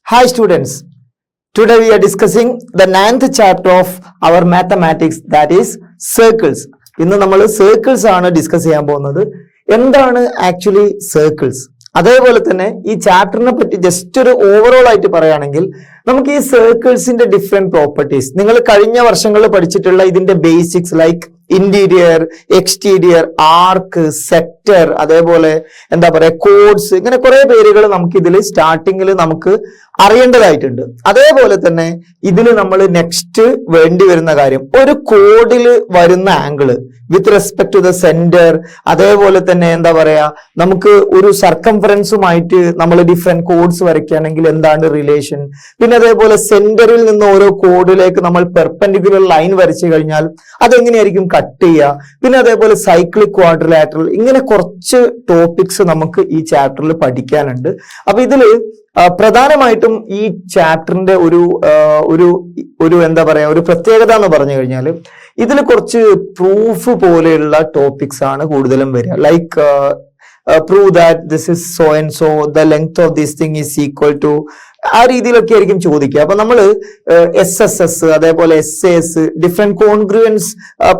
Hi students, today we are discussing the 9th chapter of our mathematics, that is circles. ഇന്ന് നമ്മൾ circles ആണ് discuss ചെയ്യാൻ പോകുന്നത്. എന്താണ് ആക്ച്വലി circles? അതേപോലെ തന്നെ ഈ ചാപ്റ്ററിനെ പറ്റി ജസ്റ്റ് ഒരു ഓവറോൾ ആയിട്ട് പറയുകയാണെങ്കിൽ നമുക്ക് ഈ സർക്കിൾസിന്റെ ഡിഫറെന്റ് പ്രോപ്പർട്ടീസ് നിങ്ങൾ കഴിഞ്ഞ വർഷങ്ങളിൽ പഠിച്ചിട്ടുള്ള ഇതിന്റെ ബേസിക്സ് ലൈക്ക് ഇന്റീരിയർ, എക്സ്റ്റീരിയർ, ആർക്ക്, സെക്ടർ, അതേപോലെ എന്താ പറയാ കോഡ്സ്, ഇങ്ങനെ കുറെ പേരുകൾ നമുക്ക് ഇതിൽ സ്റ്റാർട്ടിങ്ങിൽ നമുക്ക് അറിയേണ്ടതായിട്ടുണ്ട്. അതേപോലെ തന്നെ ഇതിൽ നമ്മൾ നെക്സ്റ്റ് വേണ്ടി വരുന്ന കാര്യം ഒരു കോഡിൽ വരുന്ന angle with respect to the centre, അതേപോലെ തന്നെ എന്താ പറയാ നമുക്ക് ഒരു സർക്കംഫറൻസുമായിട്ട് നമ്മൾ ഡിഫറെന്റ് കോഡ്സ് വരയ്ക്കുകയാണെങ്കിൽ എന്താണ് റിലേഷൻ, പിന്നെ അതേപോലെ സെന്ററിൽ നിന്ന് ഓരോ കോഡിലേക്ക് നമ്മൾ പെർപെൻഡിക്കുലർ ലൈൻ വരച്ചു കഴിഞ്ഞാൽ അതെങ്ങനെയായിരിക്കും കട്ട് ചെയ്യുക, പിന്നെ അതേപോലെ സൈക്ലിക് ക്വാഡ്രിലാറ്ററൽ, ഇങ്ങനെ കുറച്ച് ടോപ്പിക്സ് നമുക്ക് ഈ ചാപ്റ്ററിൽ പഠിക്കാനുണ്ട്. അപ്പൊ ഇതില് പ്രധാനമായിട്ടും ഈ ചാപ്റ്ററിന്റെ ഒരു എന്താ പറയാ ഒരു പ്രത്യേകത എന്ന് പറഞ്ഞു കഴിഞ്ഞാൽ ഇതിൽ കുറച്ച് പ്രൂഫ് പോലെയുള്ള ടോപ്പിക്സ് ആണ് കൂടുതലും വരിക. Like prove that this is so and so, the length of this thing is equal to, ആ രീതിയിലൊക്കെ ആയിരിക്കും ചോദിക്കുക. അപ്പൊ നമ്മൾ SSS, അതേപോലെ SAS, ഡിഫറെന്റ് കോൺഗ്രുവൻസ്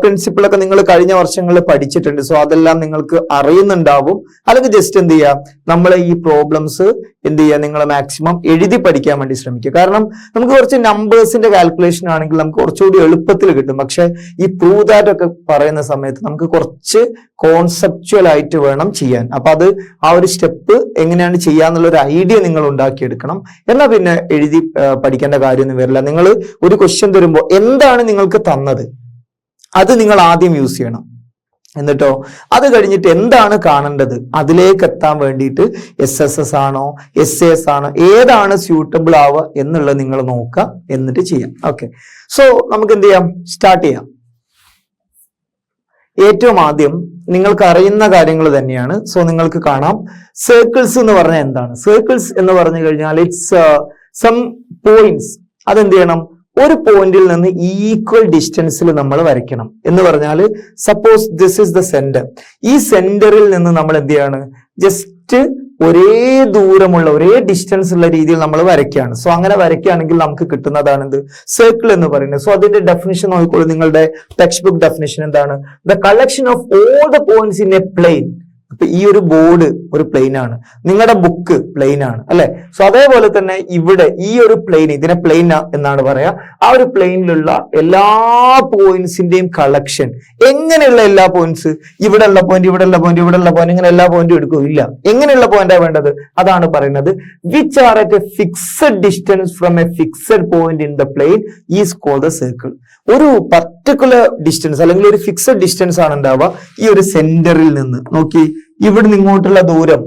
പ്രിൻസിപ്പിൾ ഒക്കെ നിങ്ങൾ കഴിഞ്ഞ വർഷങ്ങളിൽ പഠിച്ചിട്ടുണ്ട്. സോ അതെല്ലാം നിങ്ങൾക്ക് അറിയുന്നുണ്ടാവും. അല്ലെങ്കിൽ ജസ്റ്റ് എന്ത് ചെയ്യുക, നമ്മൾ ഈ പ്രോബ്ലംസ് എന്ത് ചെയ്യുക, നിങ്ങൾ മാക്സിമം എഴുതി പഠിക്കാൻ വേണ്ടി ശ്രമിക്കുക. കാരണം നമുക്ക് കുറച്ച് നമ്പേഴ്സിന്റെ കാൽക്കുലേഷൻ ആണെങ്കിൽ നമുക്ക് കുറച്ചുകൂടി എളുപ്പത്തിൽ കിട്ടും. പക്ഷെ ഈ പ്രൂവ് ദാറ്റ് ഒക്കെ പറയുന്ന സമയത്ത് നമുക്ക് കുറച്ച് കോൺസെപ്ച്വൽ ആയിട്ട് വേണം ചെയ്യാൻ. അപ്പൊ അത് ആ ഒരു സ്റ്റെപ്പ് എങ്ങനെയാണ് ചെയ്യാന്നുള്ള ഒരു ഐഡിയ നിങ്ങൾ ഉണ്ടാക്കിയെടുക്കണം. എന്നാൽ പിന്നെ എഴുതി പഠിക്കേണ്ട കാര്യമൊന്നും വരില്ല. നിങ്ങൾ ഒരു ക്വസ്റ്റ്യൻ തരുമ്പോൾ എന്താണ് നിങ്ങൾക്ക് തന്നത് അത് നിങ്ങൾ ആദ്യം യൂസ് ചെയ്യണം. എന്നിട്ടോ അത് കഴിഞ്ഞിട്ട് എന്താണ് കാണേണ്ടത് അതിലേക്ക് എത്താൻ വേണ്ടിയിട്ട് SSS ആണോ SAS ആണോ ഏതാണ് സ്യൂട്ടബിൾ ആവുക എന്നുള്ളത് നിങ്ങൾ നോക്കുക, എന്നിട്ട് ചെയ്യാം. ഓക്കെ, സോ നമുക്ക് എന്ത് ചെയ്യാം, സ്റ്റാർട്ട് ചെയ്യാം. ഏറ്റവും ആദ്യം നിങ്ങൾക്ക് അറിയുന്ന കാര്യങ്ങൾ തന്നെയാണ്. സോ നിങ്ങൾക്ക് കാണാം സർക്കിൾസ് എന്ന് പറഞ്ഞാൽ എന്താണ്. സർക്കിൾസ് എന്ന് പറഞ്ഞു കഴിഞ്ഞാൽ ഇറ്റ്സ് സം പോയിന്റ്സ്. അതെന്ത് ചെയ്യണം, ഒരു പോയിന്റിൽ നിന്ന് ഈക്വൽ ഡിസ്റ്റൻസിൽ നമ്മൾ വരയ്ക്കണം. എന്ന് പറഞ്ഞാൽ suppose this is the centre. ഈ സെന്ററിൽ നിന്ന് നമ്മൾ എന്ത് ചെയ്യാണ്, ജസ്റ്റ് ഒരേ ദൂരമുള്ള ഒരേ ഡിസ്റ്റൻസ് ഉള്ള രീതിയിൽ നമ്മൾ വരയ്ക്കുകയാണ്. സോ അങ്ങനെ വരയ്ക്കുകയാണെങ്കിൽ നമുക്ക് കിട്ടുന്നതാണ് എന്ത്, സർക്കിൾ എന്ന് പറയുന്നത്. സോ അതിന്റെ ഡെഫിനിഷൻ നോക്കിക്കോളൂ. നിങ്ങളുടെ ടെക്സ്റ്റ് ബുക്ക് ഡെഫിനിഷൻ എന്താണ്, the collection of all the points in a plane. അപ്പൊ ഈ ഒരു ബോർഡ് ഒരു പ്ലെയിൻ ആണ്, നിങ്ങളുടെ ബുക്ക് പ്ലെയിൻ ആണ് അല്ലെ. സോ അതേപോലെ തന്നെ ഇവിടെ ഈ ഒരു പ്ലെയിൻ, ഇതിനെ പ്ലെയിൻ എന്നാണ് പറയാ. ആ ഒരു പ്ലെയിനിലുള്ള എല്ലാ പോയിന്റ്സിന്റെയും കളക്ഷൻ. എങ്ങനെയുള്ള എല്ലാ പോയിന്റ്സ്, ഇവിടെ ഉള്ള പോയിന്റ്, ഇവിടെ ഉള്ള പോയിന്റ്, ഇവിടെ ഉള്ള പോയിന്റ്, ഇങ്ങനെ എല്ലാ പോയിന്റും എടുക്കും ഇല്ല. എങ്ങനെയുള്ള പോയിന്റാണ് വേണ്ടത്, അതാണ് പറയുന്നത്. Which are at a fixed distance from a fixed point in the plane is called the circle. ഒരു പർട്ടിക്കുലർ ഡിസ്റ്റൻസ് അല്ലെങ്കിൽ ഒരു ഫിക്സഡ് ഡിസ്റ്റൻസ് ആണ് ഉണ്ടാവുക. ഈ ഒരു സെന്ററിൽ നിന്ന് നോക്കി, ഇവിടുന്ന് ഇങ്ങോട്ടുള്ള ദൂരം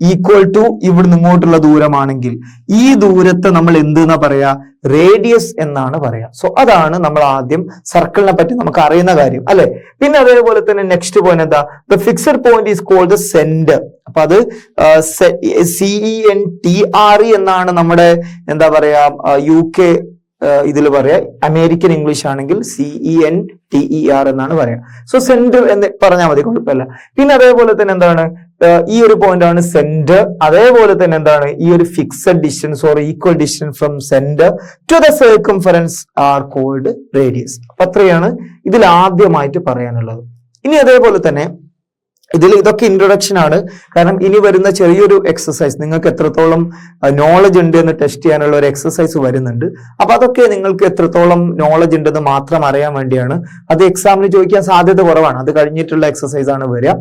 ഈക്വൽ ടു ഇവിടുന്ന് ഇങ്ങോട്ടുള്ള ദൂരമാണെങ്കിൽ ഈ ദൂരത്തെ നമ്മൾ എന്തെന്നാ പറയാ, റേഡിയസ് എന്നാണ് പറയാ. സോ അതാണ് നമ്മൾ ആദ്യം സർക്കിളിനെ പറ്റി നമുക്ക് അറിയുന്ന കാര്യം അല്ലെ. പിന്നെ അതേപോലെ തന്നെ നെക്സ്റ്റ് പോയിന്റ് എന്താ, the fixed point is called the centre. അപ്പൊ അത് CENTRE എന്നാണ് നമ്മുടെ എന്താ പറയാ UK ഇതിൽ പറയാ. അമേരിക്കൻ ഇംഗ്ലീഷ് ആണെങ്കിൽ CENTER എന്നാണ് പറയാ. സോ സെന്റർ എന്ന് പറഞ്ഞാൽ മതി, കുഴപ്പമില്ല. പിന്നെ അതേപോലെ തന്നെ എന്താണ്, ഈ ഒരു പോയിന്റ് ആണ് സെന്റർ. അതേപോലെ തന്നെ എന്താണ്, ഈ ഒരു fixed distance or equal distance from centre to the circumference are called radius. അപ്പൊ അത്രയാണ് ഇതിൽ ആദ്യമായിട്ട് പറയാനുള്ളത്. ഇനി അതേപോലെ തന്നെ ഇതൊക്കെ ഇൻട്രൊഡക്ഷൻ ആണ്. കാരണം ഇനി വരുന്ന ചെറിയൊരു എക്സസൈസ്, നിങ്ങൾക്ക് എത്രത്തോളം നോളജ് ഉണ്ട് എന്ന് ടെസ്റ്റ് ചെയ്യാനുള്ള ഒരു എക്സസൈസ് വരുന്നുണ്ട്. അപ്പൊ അതൊക്കെ നിങ്ങൾക്ക് എത്രത്തോളം നോളജ് ഉണ്ടെന്ന് മാത്രം അറിയാൻ വേണ്ടിയാണ്. അത് എക്സാമിന് ചോദിക്കാൻ സാധ്യത കുറവാണ്. അത് കഴിഞ്ഞിട്ടുള്ള എക്സസൈസ് ആണ് വരിക.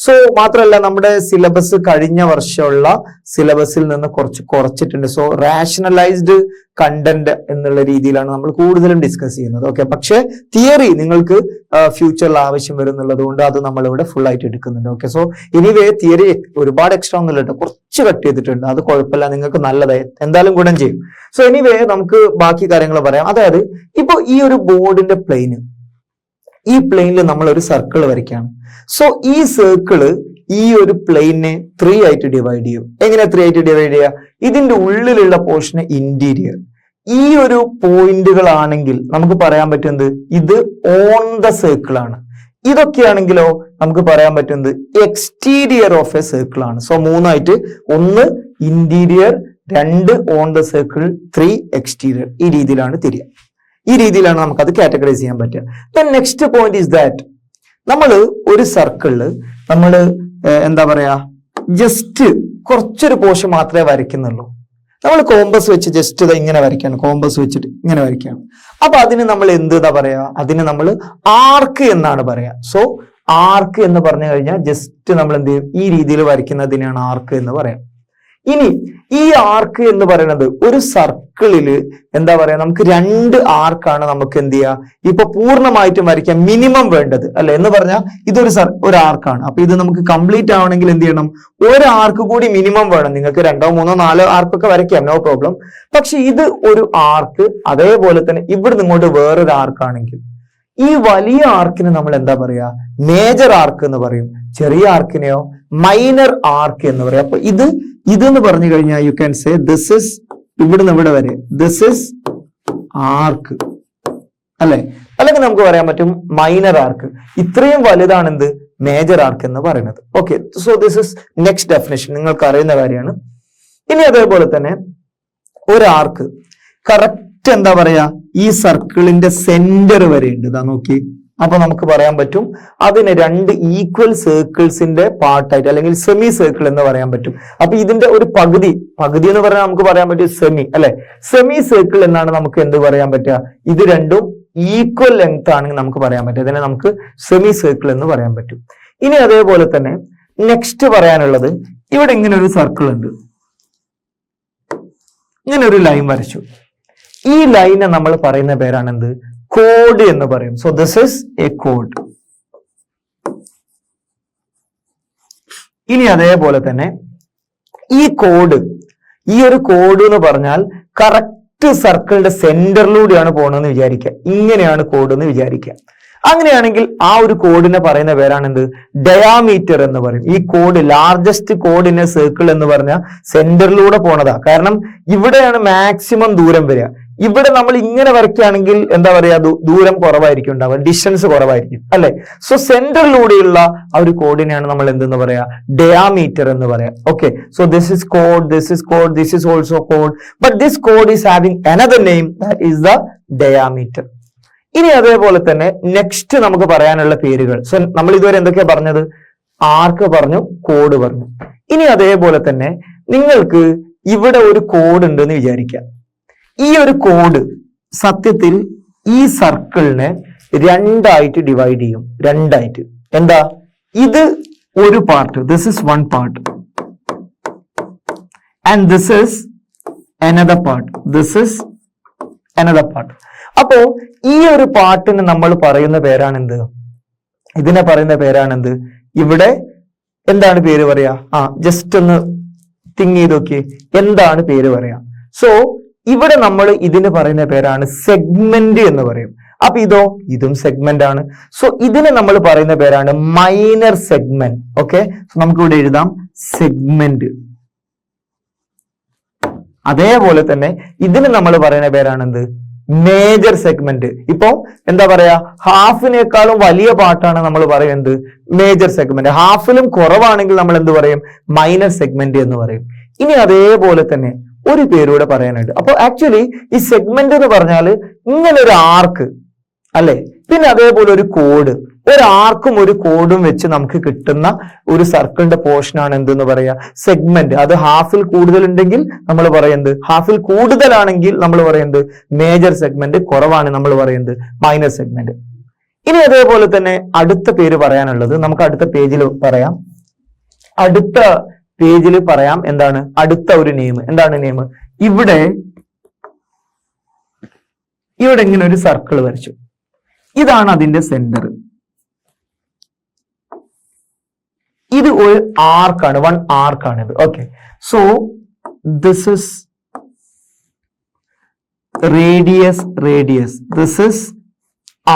സോ മാത്രമല്ല നമ്മുടെ സിലബസ് കഴിഞ്ഞ വർഷമുള്ള സിലബസിൽ നിന്ന് കുറച്ചിട്ടുണ്ട്. സോ റാഷണലൈസ്ഡ് കണ്ടന്റ് എന്നുള്ള രീതിയിലാണ് നമ്മൾ കൂടുതലും ഡിസ്കസ് ചെയ്യുന്നത്. ഓക്കെ, പക്ഷെ തിയറി നിങ്ങൾക്ക് ഫ്യൂച്ചറിൽ ആവശ്യം വരുന്നുള്ളത് കൊണ്ട് അത് നമ്മളിവിടെ ഫുൾ ആയിട്ട് എടുക്കുന്നുണ്ട്. ഓക്കെ, സോ എനിവേ തിയറി ഒരുപാട് എക്സ്ട്രാ ഒന്നുമില്ല കേട്ടോ, കുറച്ച് കട്ട് ചെയ്തിട്ടുണ്ട്. അത് കുഴപ്പമില്ല, നിങ്ങൾക്ക് നല്ലതായി എന്തായാലും ഗുണം ചെയ്യും. സോ എനിവേ നമുക്ക് ബാക്കി കാര്യങ്ങൾ പറയാം. അതായത് ഇപ്പൊ ഈ ഒരു ബോർഡിന്റെ പ്ലെയിന്, ഈ പ്ലെയിനിൽ നമ്മൾ ഒരു സർക്കിൾ വരയ്ക്കുകയാണ്. സോ ഈ സർക്കിള് ഈ ഒരു പ്ലെയിനെ 3 ആയിട്ട് ഡിവൈഡ് ചെയ്യും. എങ്ങനെ 3 ആയിട്ട് ഡിവൈഡ് ചെയ്യുക, ഇതിന്റെ ഉള്ളിലുള്ള പോർഷന് ഇന്റീരിയർ. ഈ ഒരു പോയിന്റുകളാണെങ്കിൽ നമുക്ക് പറയാൻ പറ്റുന്നത് ഇത് ഓൺ ദ സർക്കിൾ ആണ്. ഇതൊക്കെയാണെങ്കിലോ നമുക്ക് പറയാൻ പറ്റുന്നത് എക്സ്റ്റീരിയർ ഓഫ് എ സർക്കിൾ ആണ്. സോ മൂന്നായിട്ട്, ഒന്ന് interior, 2 on the circle 3 exterior. ഈ രീതിയിലാണ് തിരിയുക. ഈ രീതിയിലാണ് നമുക്കത് കാറ്റഗറൈസ് ചെയ്യാൻ പറ്റുക. Then next point is that നമ്മൾ ഒരു സർക്കിളില് നമ്മൾ എന്താ പറയാ ജസ്റ്റ് കുറച്ചൊരു പോർഷൻ മാത്രമേ വരയ്ക്കുന്നുള്ളൂ. നമ്മൾ കോമ്പസ് വെച്ച് ജസ്റ്റ് ഇങ്ങനെ വരയ്ക്കാണ്, കോമ്പസ് വെച്ചിട്ട് ഇങ്ങനെ വരയ്ക്കാണ്. അപ്പൊ അതിന് നമ്മൾ എന്താ പറയാ, അതിന് നമ്മൾ ആർക്ക് എന്നാണ് പറയാ. സോ ആർക്ക് എന്ന് പറഞ്ഞു കഴിഞ്ഞാൽ ജസ്റ്റ് നമ്മൾ എന്ത് ചെയ്യും, ഈ രീതിയിൽ വരയ്ക്കുന്നതിനാണ് ആർക്ക് എന്ന് പറയാം. ഇനി ഈ ആർക്ക് എന്ന് പറയുന്നത് ഒരു സർക്കിളില് എന്താ പറയാ, നമുക്ക് 2 ആർക്കാണ് നമുക്ക് എന്ത് ചെയ്യാ ഇപ്പൊ പൂർണ്ണമായിട്ടും വരയ്ക്കാൻ മിനിമം വേണ്ടത് അല്ലെ എന്ന് പറഞ്ഞാൽ ഒരു ആർക്കാണ്. അപ്പൊ ഇത് നമുക്ക് കംപ്ലീറ്റ് ആവണമെങ്കിൽ എന്ത് ചെയ്യണം, ഒരു ആർക്ക് കൂടി മിനിമം വേണം. നിങ്ങൾക്ക് 2, 3, 4 ആർക്കൊക്കെ വരയ്ക്കാം, നോ പ്രോബ്ലം. പക്ഷെ ഇത് ഒരു ആർക്ക്, അതേപോലെ തന്നെ ഇവിടുന്ന് ഇങ്ങോട്ട് വേറൊരു ആർക്കാണെങ്കിൽ ഈ വലിയ ആർക്കിന് നമ്മൾ എന്താ പറയാ, മേജർ ആർക്ക് എന്ന് പറയും. ചെറിയ ആർക്കിനെയോ മൈനർ ആർക്ക് എന്ന് പറയും. അപ്പൊ ഇതെന്ന് പറഞ്ഞു കഴിഞ്ഞാൽ U can say this is, ഇവിടുന്ന് ഇവിടെ വരെ ദിസ് ഇസ് ആർക്ക് അല്ലെ, അല്ലെങ്കിൽ നമുക്ക് പറയാൻ പറ്റും മൈനർ ആർക്ക്. ഇത്രയും വലുതാണ് എന്ത്, മേജർ ആർക്ക് എന്ന് പറയുന്നത്. Okay, so this is next definition, നിങ്ങൾക്ക് അറിയുന്ന കാര്യമാണ്. ഇനി അതേപോലെ തന്നെ ഒരു ആർക്ക് കറക്റ്റ് എന്താ പറയാ ഈ സർക്കിളിന്റെ സെന്റർ വരെ ഉണ്ട്. ഇതാ നോക്കി. അപ്പൊ നമുക്ക് പറയാൻ പറ്റും അതിന് 2 ഈക്വൽ സർക്കിൾസിന്റെ പാർട്ടായിട്ട് അല്ലെങ്കിൽ സെമി സർക്കിൾ എന്ന് പറയാൻ പറ്റും. അപ്പൊ ഇതിന്റെ ഒരു പകുതി എന്ന് പറഞ്ഞാൽ നമുക്ക് പറയാൻ പറ്റും സെമി അല്ലെ, സെമി സർക്കിൾ എന്നാണ് നമുക്ക് എന്ത് പറയാൻ പറ്റുക, ഇത് രണ്ടും ഈക്വൽ ലെങ്ത് ആണെങ്കിൽ നമുക്ക് പറയാൻ പറ്റും, അതിനെ നമുക്ക് സെമി സർക്കിൾ എന്ന് പറയാൻ പറ്റും. ഇനി അതേപോലെ തന്നെ നെക്സ്റ്റ് പറയാനുള്ളത്, ഇവിടെ ഇങ്ങനെ ഒരു സർക്കിൾ ഉണ്ട്, ഇങ്ങനെ ഒരു ലൈൻ വരച്ചു. ഈ ലൈനെ നമ്മൾ പറയുന്ന പേരാണ് എന്ത്, കോഡ് എന്ന് പറയും. So this is A code. ഇനി അതേപോലെ തന്നെ ഈ ഒരു കോഡ് എന്ന് പറഞ്ഞാൽ കറക്റ്റ് സർക്കിളിന്റെ സെന്ററിലൂടെയാണ് പോകണമെന്ന് വിചാരിക്കുക. ഇങ്ങനെയാണ് കോഡ് എന്ന് വിചാരിക്കുക. അങ്ങനെയാണെങ്കിൽ ആ ഒരു കോഡിനെ പറയുന്ന പേരാണ് എന്ത്, ഡയാമീറ്റർ എന്ന് പറയും. ഈ code, largest code in A circle എന്ന് പറഞ്ഞാൽ സെന്ററിലൂടെ പോണതാ. കാരണം ഇവിടെയാണ് മാക്സിമം ദൂരം വരിക. ഇവിടെ നമ്മൾ ഇങ്ങനെ വരയ്ക്കുകയാണെങ്കിൽ എന്താ പറയാ, ദൂരം കുറവായിരിക്കും ഉണ്ടാവുക, ഡിസ്റ്റൻസ് കുറവായിരിക്കും അല്ലെ. സോ സെന്ററിലൂടെയുള്ള ആ ഒരു കോഡിനെയാണ് നമ്മൾ എന്തെന്ന് പറയാ, ഡയാമീറ്റർ എന്ന് പറയാം. Okay, so this is code, this is code, this is also code, but this code is having another name, that is the diameter. ഇനി അതേപോലെ തന്നെ നെക്സ്റ്റ് നമുക്ക് പറയാനുള്ള പേരുകൾ. സോ നമ്മൾ ഇതുവരെ എന്തൊക്കെയാ പറഞ്ഞത്, ആർക്ക് പറഞ്ഞു, കോഡ് പറഞ്ഞു. ഇനി അതേപോലെ തന്നെ നിങ്ങൾക്ക് ഇവിടെ ഒരു കോഡ് ഉണ്ട് എന്ന് വിചാരിക്കാം. ഈ ഒരു കോഡ് സത്യത്തിൽ ഈ സർക്കിളിനെ 2ആയിട്ട് ഡിവൈഡ് ചെയ്യും. 2ആയിട്ട് എന്താ, ഇത് ഒരു part, this is one part and this is another part, this is another part. അപ്പോ ഈ ഒരു പാർട്ടിന് നമ്മൾ പറയുന്ന പേരാണ് എന്ത്, ഇതിനെ പറയുന്ന പേരാണ് എന്ത്, ഇവിടെ എന്താണ് പേര് പറയാ, ജസ്റ്റ് ഒന്ന് തിങ്ക് ചെയ്ത് നോക്കി, എന്താണ് പേര് പറയാ. സോ ഇവിടെ നമ്മൾ ഇതിന് പറയുന്ന പേരാണ് സെഗ്മെന്റ് എന്ന് പറയും. അപ്പൊ ഇതും സെഗ്മെന്റ് ആണ്. സോ ഇതിന് നമ്മൾ പറയുന്ന പേരാണ് മൈനർ സെഗ്മെന്റ്. ഓക്കെ, നമുക്ക് ഇവിടെ എഴുതാം സെഗ്മെന്റ്. അതേപോലെ തന്നെ ഇതിന് നമ്മൾ പറയുന്ന പേരാണ് എന്ത്, മേജർ സെഗ്മെന്റ്. ഇപ്പോ എന്താ പറയാ, ഹാഫിനേക്കാളും വലിയ പാർട്ടാണ് നമ്മൾ പറയുന്നത് മേജർ സെഗ്മെന്റ്. ഹാഫിലും കുറവാണെങ്കിൽ നമ്മൾ എന്ത് പറയും, മൈനർ സെഗ്മെന്റ് എന്ന് പറയും. ഇനി അതേപോലെ തന്നെ ഒരു പേരൂടെ പറയാനുണ്ട്. അപ്പൊ ആക്ച്വലി ഈ സെഗ്മെന്റ് എന്ന് പറഞ്ഞാൽ ഇങ്ങനെ ഒരു ആർക്ക് അല്ലെ, പിന്നെ അതേപോലെ ഒരു കോഡ്, ഒരു ആർക്കും ഒരു കോഡും വെച്ച് നമുക്ക് കിട്ടുന്ന ഒരു സർക്കിളിന്റെ പോർഷൻ ആണ് എന്തെന്ന് പറയാ, സെഗ്മെന്റ്. അത് ഹാഫിൽ കൂടുതൽ ഉണ്ടെങ്കിൽ നമ്മൾ പറയുന്നത്, ഹാഫിൽ കൂടുതലാണെങ്കിൽ നമ്മൾ പറയുന്നത് മേജർ സെഗ്മെന്റ്, കുറവാണ് നമ്മൾ പറയുന്നത് മൈനർ സെഗ്മെന്റ്. ഇനി അതേപോലെ തന്നെ അടുത്ത പേര് പറയാനുള്ളത് നമുക്ക് അടുത്ത പേജിൽ പറയാം. അടുത്ത പേജിൽ പറയാം എന്താണ്, അടുത്ത ഒരു നെയിം. എന്താണ് നെയിം, ഇവിടെ ഇങ്ങനെ ഒരു സർക്കിൾ വരച്ചു, ഇതാണ് അതിന്റെ സെന്റർ. ഇത് ഒരു ആർക്കാണ്, 1 ആർക്കാണ് ഇത്. Okay, so this is radius, this is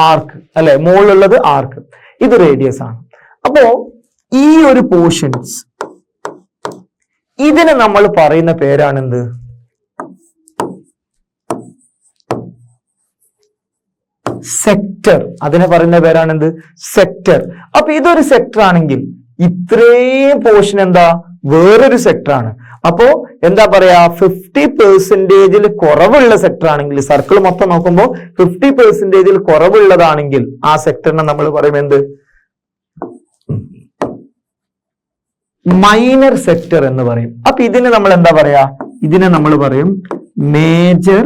arc അല്ലെ, മുകളിലുള്ളത് ആർക്ക്, ഇത് റേഡിയസ് ആണ്. അപ്പോ ഈ ഒരു പോർഷൻസ്, ഇതിനെ നമ്മൾ പറയുന്ന പേരാണെന്ത്, സെക്ടർ. അതിനെ പറയുന്ന പേരാണെന്ത്, സെക്ടർ. അപ്പൊ ഇതൊരു സെക്ടർ ആണെങ്കിൽ ഇത്രയും പോർഷൻ എന്താ, വേറൊരു സെക്ടർ ആണ്. അപ്പോ എന്താ പറയാ 50% കുറവുള്ള സെക്ടർ ആണെങ്കിൽ, സർക്കിൾ മൊത്തം നോക്കുമ്പോൾ 50% കുറവുള്ളതാണെങ്കിൽ ആ സെക്ടറിനെ നമ്മൾ പറയും എന്ത്? മൈനർ സെക്ടർ എന്ന് പറയും. അപ്പൊ ഇതിന് നമ്മൾ എന്താ പറയാ? ഇതിനെ നമ്മൾ പറയും മേജർ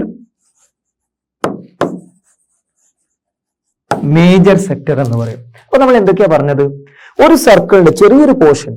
സെക്ടർ എന്ന് പറയും. അപ്പൊ നമ്മൾ എന്തൊക്കെയാ പറഞ്ഞത്? ഒരു സർക്കിളിന്റെ ചെറിയൊരു പോർഷൻ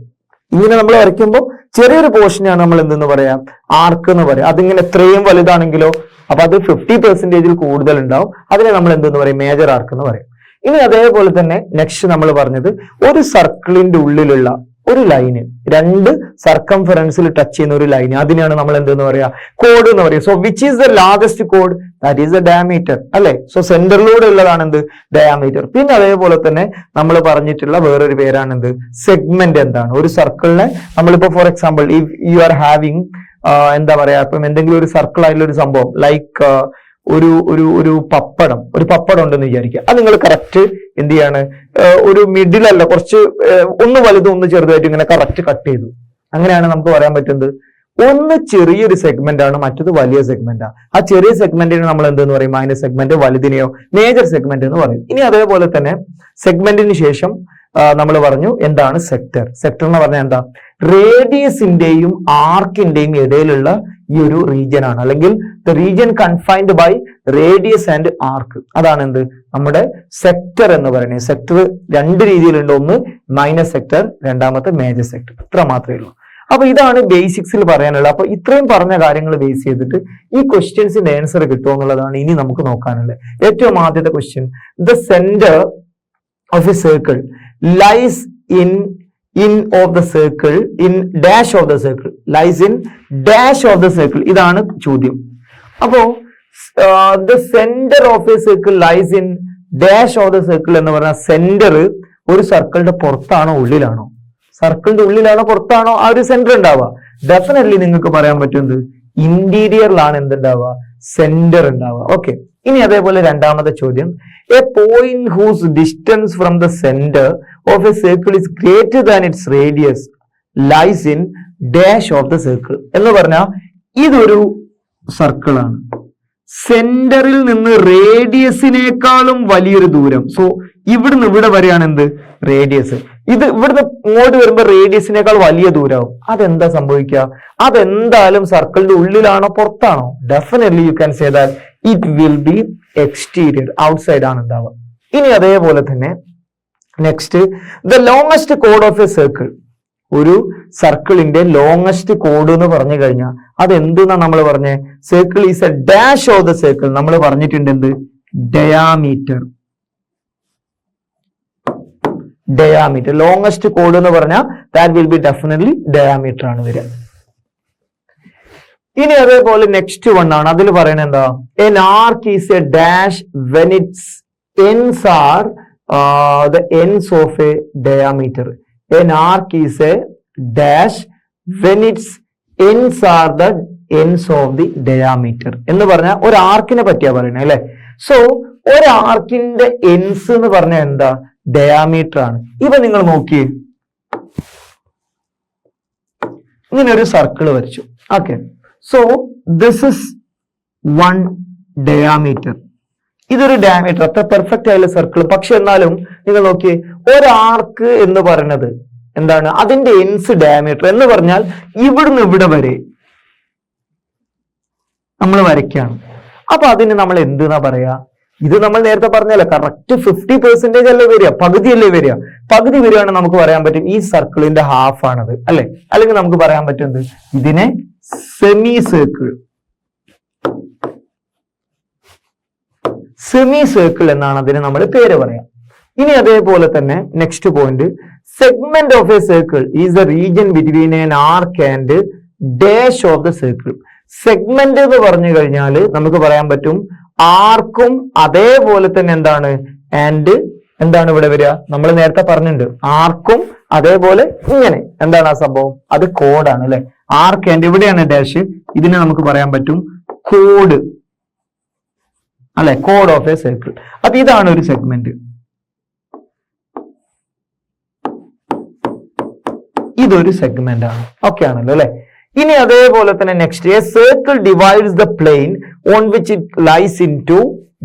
ഇങ്ങനെ നമ്മൾ വരയ്ക്കുമ്പോൾ ചെറിയൊരു പോർഷനെയാണ് നമ്മൾ എന്തെന്ന് പറയാം? ആർക്ക് എന്ന് പറയാം. അതിങ്ങനെ എത്രയും വലുതാണെങ്കിലോ അപ്പൊ അത് 50% കൂടുതൽ ഉണ്ടാവും. അതിനെ നമ്മൾ എന്തെന്ന് പറയും? മേജർ ആർക്ക് എന്ന് പറയും. ഇനി അതേപോലെ തന്നെ നെക്സ്റ്റ് നമ്മൾ പറഞ്ഞത് ഒരു സർക്കിളിന്റെ ഉള്ളിലുള്ള ഒരു ലൈന്, രണ്ട് സർക്കംഫറൻസിൽ ടച്ച് ചെയ്യുന്ന ഒരു ലൈൻ, അതിനെയാണ് നമ്മൾ എന്തെന്ന് പറയാ? കോഡ് എന്ന് പറയാം. So which is the largest code? That is the diameter അല്ലെ? സോ സെന്ററിലൂടെ ഉള്ളതാണ് എന്ത്? ഡയമീറ്റർ. പിന്നെ അതേപോലെ തന്നെ നമ്മൾ പറഞ്ഞിട്ടുള്ള വേറൊരു പേരാണ് എന്ത്? സെഗ്മെന്റ്. എന്താണ്? ഒരു സർക്കിളിനെ നമ്മളിപ്പോ for example if you are having എന്താ പറയാ, ഇപ്പം എന്തെങ്കിലും ഒരു സർക്കിൾ ആയിട്ടുള്ള ഒരു സംഭവം ലൈക്ക് ഒരു പപ്പടം ഉണ്ടെന്ന് വിചാരിക്കുക. അത് നിങ്ങൾ കറക്റ്റ് എന്ത് ചെയ്യാണ്? ഒരു മിഡിലല്ല, കുറച്ച് ഒന്ന് വലുതും ഒന്ന് ചെറുതായിട്ട് ഇങ്ങനെ കറക്റ്റ് കട്ട് ചെയ്തു. അങ്ങനെയാണ് നമുക്ക് പറയാൻ പറ്റുന്നത് ഒന്ന് ചെറിയൊരു സെഗ്മെന്റ് ആണ്, മറ്റത് വലിയ സെഗ്മെന്റ് ആണ്. ആ ചെറിയ സെഗ്മെന്റിന് നമ്മൾ എന്തെന്ന് പറയും? Minor segment. വലുതിനെയോ മേജർ സെഗ്മെന്റ് എന്ന് പറയും. ഇനി അതേപോലെ തന്നെ സെഗ്മെന്റിന് ശേഷം നമ്മൾ പറഞ്ഞു എന്താണ് സെക്ടർ. സെക്ടർ എന്ന് പറഞ്ഞാൽ എന്താ? റേഡിയസിന്റെയും ആർക്കിന്റെയും ഇടയിലുള്ള ഈ ഒരു റീജിയൻ ആണ്, അല്ലെങ്കിൽ the region confined by radius and arc. അതാണ് എന്ത്? നമ്മുടെ സെക്ടർ എന്ന് പറയുന്നത്. സെക്ടർ രണ്ട് രീതിയിലുണ്ട്, ഒന്ന് മൈനർ സെക്ടർ, രണ്ടാമത്തെ മേജർ സെക്ടർ. ഇത്ര മാത്രമേ ഉള്ളൂ. അപ്പൊ ഇതാണ് ബേസിക്സിൽ പറയാനുള്ളത്. അപ്പൊ ഇത്രയും പറഞ്ഞ കാര്യങ്ങൾ ബേസ് ചെയ്തിട്ട് ഈ ക്വസ്റ്റ്യൻസിന്റെ ആൻസർ കിട്ടുമോ എന്നുള്ളതാണ് ഇനി നമുക്ക് നോക്കാനുള്ളത്. ഏറ്റവും ആദ്യത്തെ question, the centre of a circle lies in of the circle in dash of the circle, lies in dash of the circle. ഇതാണ് ചോദ്യം. അപ്പോ the center of a circle lies in dash of the circle എന്ന് പറഞ്ഞാൽ centre ഒരു സർക്കിളിന്റെ പുറത്താണോ ഉള്ളിലാണോ? സർക്കിളിന്റെ ഉള്ളിലാണോ പുറത്താണോ ആ ഒരു സെന്റർ ഉണ്ടാവുക? ഡെഫിനറ്റ്ലി നിങ്ങൾക്ക് പറയാൻ പറ്റുന്നത് ഇന്റീരിയറിലാണ് എന്തുണ്ടാവുക? സെന്റർ ഉണ്ടാവുക. ഓക്കെ. ഇനി അതേപോലെ രണ്ടാമത്തെ ചോദ്യം, a point whose distance from the centre of a circle is greater than its radius lies in dash of the circle എന്ന് പറഞ്ഞാൽ ഇതൊരു സർക്കിളാണ്. സെന്ററിൽ നിന്ന് റേഡിയസിനേക്കാളും വലിയൊരു ദൂരം. സോ ഇവിടുന്ന് ഇവിടെ വരെയാണ് എന്ത്? റേഡിയസ്. ഇത് ഇവിടുന്ന് ഇങ്ങോട്ട് വരുമ്പോൾ റേഡിയസിനേക്കാൾ വലിയ ദൂരമാവും. അതെന്താ സംഭവിക്കുക? അതെന്തായാലും സർക്കിളിന്റെ ഉള്ളിലാണോ പുറത്താണോ? Definitely you can say that it will be exterior, outside ആണ് ഉണ്ടാവുക. ഇനി അതേപോലെ തന്നെ നെക്സ്റ്റ്, ദ ലോങ്ങസ്റ്റ് കോഡ് ഓഫ് എ സർക്കിൾ. ഒരു സർക്കിളിന്റെ ലോങ്ങസ്റ്റ് കോഡ് എന്ന് പറഞ്ഞു കഴിഞ്ഞാൽ അത് എന്തെന്നാ നമ്മൾ പറഞ്ഞേ? Circle is a dash of the circle. നമ്മൾ പറഞ്ഞിട്ടുണ്ട് എന്ത്? ഡയാമീറ്റർ. ഡയാമീറ്റർ ലോങ്ങസ്റ്റ് കോഡ് എന്ന് പറഞ്ഞാൽ that will be definitely diameter ആണ് വരിക. ഇനി അതേപോലെ നെക്സ്റ്റ് വൺ ആണ്. അതിൽ പറയുന്നത് എന്താ? An arc is a dash when its ends are the ends of a diameter. An arc is a dash when its ends are the ends of the diameter. എന്ന് പറഞ്ഞാൽ ഒരു ആർക്കിനെ പറ്റിയാ പറയണേ അല്ലെ? സോ ഒരു ആർക്കിന്റെ എൻസ് എന്ന് പറഞ്ഞാൽ എന്താ? ഡയാമീറ്റർ ആണ്. ഇപ്പൊ നിങ്ങൾ നോക്കിയേ, ഇങ്ങനെ ഒരു സർക്കിൾ വരച്ചു. Okay. So this is one diameter. ഇതൊരു ഡയമീറ്റർ, അത്ര പെർഫെക്റ്റ് ആയുള്ള സർക്കിൾ. പക്ഷെ എന്നാലും നിങ്ങൾ നോക്കിയേ, ഒരു ആർക്ക് എന്ന് പറയുന്നത് എന്താണ്? അതിന്റെ എൻസ് ഡയമീറ്റർ എന്ന് പറഞ്ഞാൽ ഇവിടുന്ന് ഇവിടെ വരെ നമ്മൾ വരയ്ക്കുകയാണ്. അപ്പൊ അതിന് നമ്മൾ എന്തെന്നാ പറയാ? ഇത് നമ്മൾ നേരത്തെ പറഞ്ഞല്ലോ, കറക്റ്റ് 50% അല്ലേ വരിക, പകുതിയല്ലേ വരിക. പകുതി വരികയാണെങ്കിൽ നമുക്ക് പറയാൻ പറ്റും ഈ സർക്കിളിന്റെ ഹാഫ് ആണത് അല്ലെ? അല്ലെങ്കിൽ നമുക്ക് പറയാൻ പറ്റുന്നത് ഇതിനെ സെമി സർക്കിൾ, സെമി സർക്കിൾ എന്നാണ് അതിന് നമ്മൾ പേര് പറയാം. ഇനി അതേപോലെ തന്നെ next point, segment of a circle is the region between an arc and dash of the circle. Segment എന്ന് പറഞ്ഞു കഴിഞ്ഞാൽ നമുക്ക് പറയാൻ പറ്റും ആർക്കും അതേപോലെ തന്നെ എന്താണ് ആൻഡ് എന്താണ് ഇവിടെ വരിക? നമ്മൾ നേരത്തെ പറഞ്ഞിട്ടുണ്ട് ആർക്കും അതേപോലെ ഇങ്ങനെ എന്താണ് ആ സംഭവം? അത് കോഡാണ് അല്ലെ? ആർക്ക് ആൻഡ് ഇവിടെയാണ് ഡാഷ്. ഇതിനെ നമുക്ക് പറയാൻ പറ്റും കോഡ് അല്ലെ? Code of a circle. അപ്പൊ ഇതാണ് ഒരു സെഗ്മെന്റ്. ഇതൊരു സെഗ്മെന്റ് ആണ്. ഓക്കെ ആണല്ലോ അല്ലെ? ഇനി അതേപോലെ തന്നെ next, a circle divides the plane on which it lies into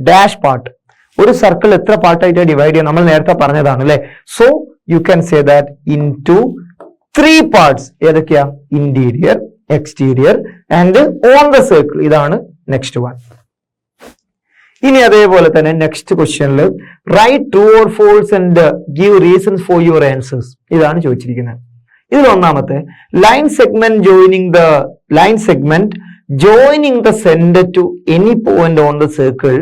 dash part. ഒരു സർക്കിൾ എത്ര പാർട്ടായിട്ട് ഡിവൈഡ് ചെയ്യാം, നമ്മൾ നേരത്തെ പറഞ്ഞതാണ് അല്ലെ. So you can say that into 3 parts. ഏതൊക്കെയാ? Interior, exterior and on the circle. ഇതാണ് നെക്സ്റ്റ് വൺ. ഇനി അതേപോലെ തന്നെ നെക്സ്റ്റ് ക്വസ്റ്റ്യനിൽ write true or false and give reasons for your answers. ഇതാണ് ചോദിച്ചിരിക്കുന്നത്. ഇതിൽ ഒന്നാമത്തെ, line segment joining the centre to any point on the circle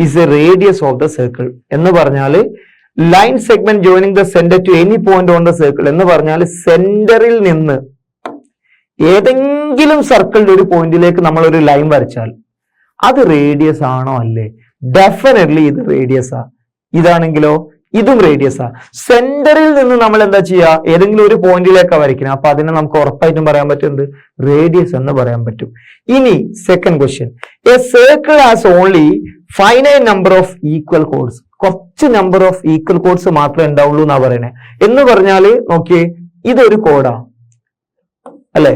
is a radius of the circle എന്ന് പറഞ്ഞാൽ, line segment joining the centre to any point on the circle എന്ന് പറഞ്ഞാൽ സെന്ററിൽ നിന്ന് ഏതെങ്കിലും സർക്കിളിന്റെ ഒരു പോയിന്റിലേക്ക് നമ്മൾ ഒരു ലൈൻ വരച്ചാൽ അത് റേഡിയസ് ആണോ അല്ലേ? ഡെഫിനറ്റ്ലി ഇത് റേഡിയസാ. ഇതാണെങ്കിലോ ഇതും റേഡിയസാ. സെന്ററിൽ നിന്ന് നമ്മൾ എന്താ ചെയ്യുക? ഏതെങ്കിലും ഒരു പോയിന്റിലേക്ക് വരയ്ക്കണം. അപ്പൊ അതിനെ നമുക്ക് ഉറപ്പായിട്ടും പറയാൻ പറ്റുന്നത് റേഡിയസ് എന്ന് പറയാൻ പറ്റും. ഇനി second question, a circle has only finite number of equal chords. കുറച്ച് നമ്പർ ഓഫ് ഈക്വൽ കോഡ്സ് മാത്രമേ ഉണ്ടാവുള്ളൂ എന്നാ പറയണേ. എന്ന് പറഞ്ഞാല് നോക്കിയേ, ഇതൊരു കോഡാ അല്ലെ.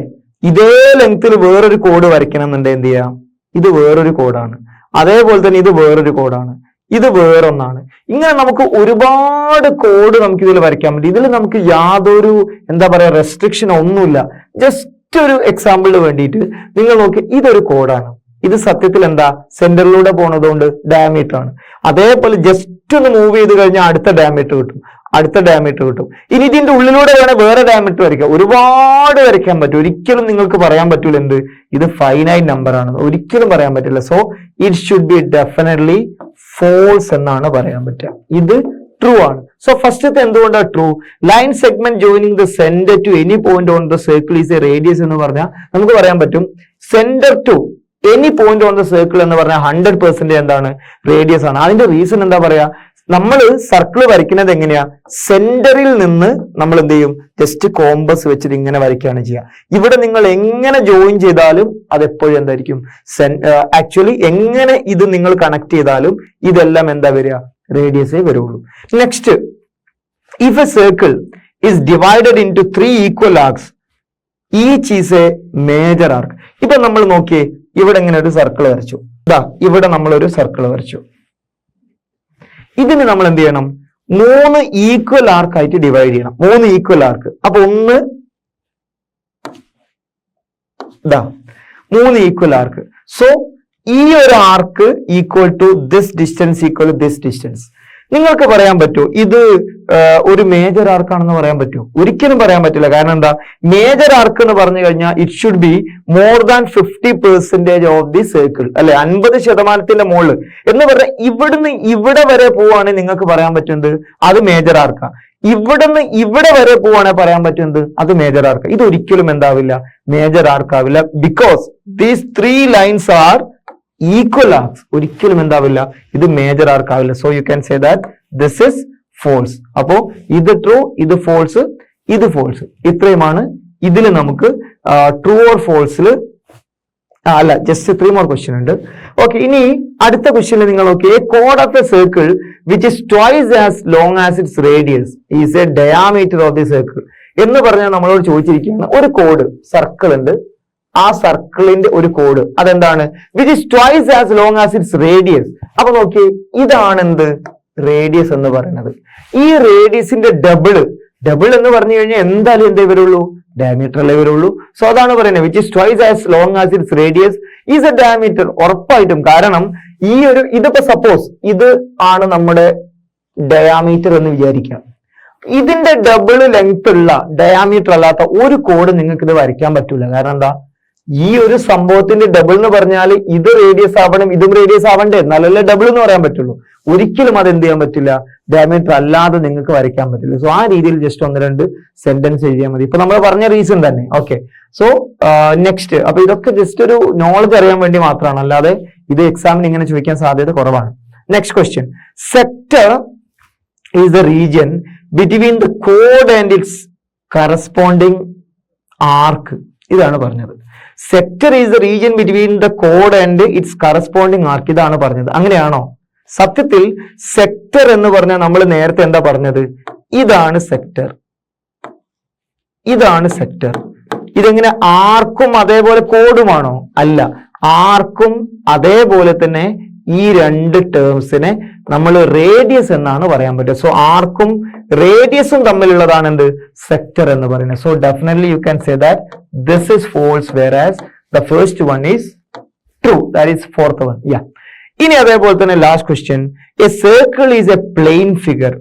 ഇതേ ലെങ്ത്തിൽ വേറൊരു കോഡ് വരയ്ക്കണം എന്നുണ്ടെങ്കിൽ എന്ത് ചെയ്യാം? ഇത് വേറൊരു കോഡാണ്. അതേപോലെ തന്നെ ഇത് വേറൊരു കോഡാണ്, ഇത് വേറൊന്നാണ്. ഇങ്ങനെ നമുക്ക് ഒരുപാട് കോഡ് നമുക്ക് ഇതിൽ വരയ്ക്കാൻ പറ്റും. ഇതിൽ നമുക്ക് യാതൊരു എന്താ പറയാ റെസ്ട്രിക്ഷൻ ഒന്നുമില്ല. ജസ്റ്റ് ഒരു എക്സാമ്പിളിന് വേണ്ടിയിട്ട് നിങ്ങൾ നോക്കി, ഇതൊരു കോഡാണ്. ഇത് സത്യത്തിൽ എന്താ? സെന്ററിലൂടെ പോണതുകൊണ്ട് ഡയമീറ്റർ ആണ്. അതേപോലെ ജസ്റ്റ് ഒന്ന് മൂവ് ചെയ്ത് കഴിഞ്ഞാൽ അടുത്ത ഡയമീറ്റർ കിട്ടും. ഇനി ഇതിന്റെ ഉള്ളിലൂടെ വേണേൽ വേറെ ഡയമീറ്റർ വരയ്ക്കാം. ഒരുപാട് വരയ്ക്കാൻ പറ്റും. ഒരിക്കലും നിങ്ങൾക്ക് പറയാൻ പറ്റൂല എന്ത് ഇത് ഫൈനൈറ്റ് നമ്പർ ആണെന്ന്. ഒരിക്കലും പറയാൻ പറ്റില്ല. So it should be definitely false എന്നാണ് പറയാൻ പറ്റുക. ഇത് ട്രൂ ആണ്. സോ ഫസ്റ്റത്തെ എന്തുകൊണ്ടാണ് true? Line segment joining the centre to any point on the circle is a radius എന്ന് പറഞ്ഞാൽ നമുക്ക് പറയാൻ പറ്റും centre to any point on the circle എന്ന് പറഞ്ഞാൽ 100% എന്താണ്? റേഡിയസ് ആണ്. അതിന്റെ റീസൺ എന്താ പറയാ? നമ്മൾ സർക്കിൾ വരയ്ക്കുന്നത് എങ്ങനെയാ? സെന്ററിൽ നിന്ന് നമ്മൾ എന്ത് ചെയ്യും? ജസ്റ്റ് കോമ്പസ് വെച്ചിട്ട് ഇങ്ങനെ വരയ്ക്കുകയാണ് ചെയ്യുക. ഇവിടെ നിങ്ങൾ എങ്ങനെ ജോയിൻ ചെയ്താലും അത് എപ്പോഴും എന്തായിരിക്കും? ആക്ച്വലി എങ്ങനെ ഇത് നിങ്ങൾ കണക്ട് ചെയ്താലും ഇതെല്ലാം എന്താ വരിക? റേഡിയസേ വരുള്ളൂ. Next, if a circle is divided into 3 equal arcs each is a major arc. ഇപ്പൊ നമ്മൾ നോക്കിയേ, ഇവിടെ ഇങ്ങനെ ഒരു സർക്കിൾ വരച്ചു. ഇവിടെ നമ്മളൊരു സർക്കിൾ വരച്ചു. ഇതിന് നമ്മൾ എന്ത് ചെയ്യണം? 3 ഈക്വൽ ആർക്ക് ആയിട്ട് ഡിവൈഡ് ചെയ്യണം. 3 ഈക്വൽ ആർക്ക്. അപ്പൊ 3 ഈക്വൽ ആർക്ക്. സോ ഈ ഒരു arc equal to this distance equal to this distance. നിങ്ങൾക്ക് പറയാൻ പറ്റുമോ ഇത് ഒരു മേജർ ആർക്കാണെന്ന് പറയാൻ പറ്റുമോ? ഒരിക്കലും പറയാൻ പറ്റില്ല. കാരണം എന്താ? മേജർ ആർക്ക് എന്ന് പറഞ്ഞു കഴിഞ്ഞാൽ it should be more than 50% of the circle അല്ലെ, 50% മുകളിൽ എന്ന് പറഞ്ഞാൽ ഇവിടുന്ന് ഇവിടെ വരെ പോവാണെങ്കിൽ നിങ്ങൾക്ക് പറയാൻ പറ്റുന്നത് അത് മേജർ ആർക്കാ. ഇവിടുന്ന് ഇവിടെ വരെ പോവാണെങ്കിൽ പറയാൻ പറ്റുന്നത് അത് മേജർ ആർക്ക്. ഇത് ഒരിക്കലും എന്താവില്ല? മേജർ ആർക്കാവില്ല. Because these 3 lines are equal arcs. ഒരിക്കലും എന്താവില്ല? ഇത് മേജർ ആർക്കാവില്ല. So you can say that this is false. അപ്പോ ഇത് ട്രൂ, ഇത് ഫോൾസ്, ഇത് ഫോൾസ്. ഇത്രയുമാണ് ഇതിൽ നമുക്ക് ട്രൂ ഓർ ഫോൾസിൽ അല്ല, ജസ്റ്റ് 3 more ക്വസ്റ്റ്യൻ ഉണ്ട്. ഓക്കെ, ഇനി അടുത്ത ക്വസ്റ്റ്യനിൽ നിങ്ങൾ നോക്കി, A code of a circle which is twice as long as it's radius is A diameter of the circle എന്ന് പറഞ്ഞാൽ നമ്മളോട് ചോദിച്ചിരിക്കുകയാണ്. ഒരു കോഡ് സർക്കിൾ ഉണ്ട്, ആ സർക്കിളിന്റെ ഒരു കോഡ് അതെന്താണ്? Which is twice as long as it's radius. അപ്പൊ നോക്കി, ഇതാണ് എന്ത്? റേഡിയസ് എന്ന് പറയുന്നത്. ഈ റേഡിയസിന്റെ ഡബിൾ എന്ന് പറഞ്ഞു കഴിഞ്ഞാൽ എന്തായാലും എന്തേ വരുള്ളൂ? ഡയമീറ്റർ അല്ലേ വരുള്ളൂ. സോ അതാണ് പറയുന്നത് which is twice as long as it's radius is A diameter. ഉറപ്പായിട്ടും. കാരണം ഈ ഒരു ഇതിപ്പോ സപ്പോസ് ഇത് ആണ് നമ്മുടെ ഡയാമീറ്റർ എന്ന് വിചാരിക്കാം. ഇതിന്റെ ഡബിൾ ലെങ്ത് ഉള്ള ഡയാമീറ്റർ അല്ലാത്ത ഒരു കോഡ് നിങ്ങൾക്ക് ഇത് വരയ്ക്കാൻ പറ്റൂല. കാരണം എന്താ? ഈ ഒരു സംഭവത്തിന്റെ ഡബിൾ എന്ന് പറഞ്ഞാൽ ഇത് റേഡിയസ് ആവണം, ഇതും റേഡിയസ് ആവണ്ടേ, എന്നാലല്ലേ ഡബിൾ എന്ന് പറയാൻ പറ്റുള്ളൂ. ഒരിക്കലും അത് എന്ത് ചെയ്യാൻ പറ്റില്ല? ഡയമീറ്റർ അല്ലാതെ നിങ്ങൾക്ക് വരയ്ക്കാൻ പറ്റില്ല. സോ ആ രീതിയിൽ ജസ്റ്റ് 1-2 സെന്റൻസ് എഴുതിയാൽ മതി. ഇപ്പൊ നമ്മൾ പറഞ്ഞ റീസൺ തന്നെ. Okay, so next. അപ്പൊ ഇതൊക്കെ ജസ്റ്റ് ഒരു നോളജ് അറിയാൻ വേണ്ടി മാത്രമാണ്, അല്ലാതെ ഇത് എക്സാമിന് ഇങ്ങനെ ചോദിക്കാൻ സാധ്യത കുറവാണ്. Next question, sector is the region between the കോഡ് ആൻഡ് ഇറ്റ്സ് കറസ്പോണ്ടിങ് ആർക്ക്. ഇതാണ് പറഞ്ഞത്. Sector is the region between the കോഡ് ആൻഡ് ഇറ്റ്സ് കറസ്പോണ്ടിങ് ആർക്ക്. ഇതാണ് പറഞ്ഞത്. അങ്ങനെയാണോ? സത്യത്തിൽ സെക്ടർ എന്ന് പറഞ്ഞാൽ നമ്മൾ നേരത്തെ എന്താ പറഞ്ഞത്? ഇതാണ് സെക്ടർ, ഇതാണ് സെക്ടർ, ഇതെങ്ങനെ ആർക്കും അതേപോലെ കോഡുമാണോ? അല്ല, ആർക്കും അതേപോലെ തന്നെ ഈ രണ്ട് ടേംസിനെ നമ്മൾ റേഡിയസ് എന്നാണ് പറയാൻ പറ്റുക. സോ ആർക്കും റേഡിയസും തമ്മിലുള്ളതാണ് എന്ത്? സെക്ടർ എന്ന് പറയുന്നത്. So definitely you can say that this is false whereas the first one is true. That is fourth one. Yeah. ഇനി അതേപോലെ തന്നെ last question, a circle is a plane figure.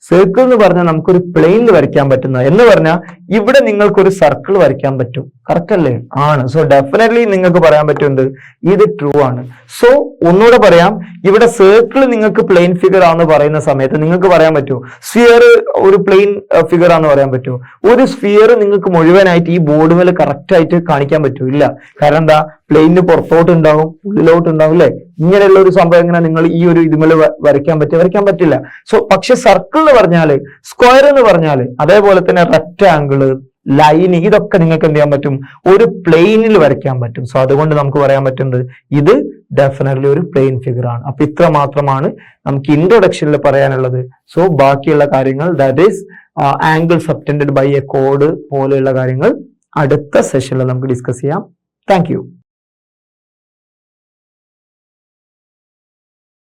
Circle എന്ന് പറഞ്ഞാൽ നമുക്കൊരു പ്ലെയിനിൽ വരയ്ക്കാൻ പറ്റുന്ന എന്ന് പറഞ്ഞാൽ ഇവിടെ നിങ്ങൾക്കൊരു സർക്കിൾ വരയ്ക്കാൻ പറ്റും. കറക്റ്റ് അല്ലേ? ആണ്. സോ ഡെഫിനറ്റ്ലി നിങ്ങൾക്ക് പറയാൻ പറ്റുന്നത് ഇത് ട്രൂ ആണ്. സോ ഒന്നുകൂടെ പറയാം, ഇവിടെ സർക്കിൾ നിങ്ങൾക്ക് പ്ലെയിൻ ഫിഗർ ആണെന്ന് പറയുന്ന സമയത്ത് നിങ്ങൾക്ക് പറയാൻ പറ്റുമോ സ്ഫിയർ ഒരു പ്ലെയിൻ ഫിഗർ ആണെന്ന് പറയാൻ പറ്റുമോ? ഒരു സ്ഫിയർ നിങ്ങൾക്ക് മുഴുവനായിട്ട് ഈ ബോർഡ് മേലെ കറക്റ്റ് ആയിട്ട് കാണിക്കാൻ പറ്റുമോ? ഇല്ല. കാരണം എന്താ? പ്ലെയിനിന് പുറത്തോട്ട് ഉണ്ടാവും, ഉള്ളിലോട്ട് ഉണ്ടാവും, അല്ലെ? ഇങ്ങനെയുള്ള ഒരു സംഭവം എങ്ങനെ നിങ്ങൾ ഈ ഒരു ഇതുമേല് വരയ്ക്കാൻ പറ്റില്ല. സോ പക്ഷെ സർക്കിൾ എന്ന് പറഞ്ഞാല്, സ്ക്വയർ എന്ന് പറഞ്ഞാല്, അതേപോലെ തന്നെ റെക്ടാങ്കിള്, ലൈന്, ഇതൊക്കെ നിങ്ങൾക്ക് എന്ത് ചെയ്യാൻ പറ്റും? ഒരു പ്ലെയിനിൽ വരയ്ക്കാൻ പറ്റും. സോ അതുകൊണ്ട് നമുക്ക് പറയാൻ പറ്റുന്നത് ഇത് ഡെഫിനറ്റ്ലി ഒരു പ്ലെയിൻ ഫിഗർ ആണ്. അപ്പൊ ഇത്ര മാത്രമാണ് നമുക്ക് ഇൻട്രൊഡക്ഷനിൽ പറയാനുള്ളത്. സോ ബാക്കിയുള്ള കാര്യങ്ങൾ, that is angle subtended by a കോഡ് പോലെയുള്ള കാര്യങ്ങൾ അടുത്ത സെഷനിൽ നമുക്ക് ഡിസ്കസ് ചെയ്യാം. Thank U.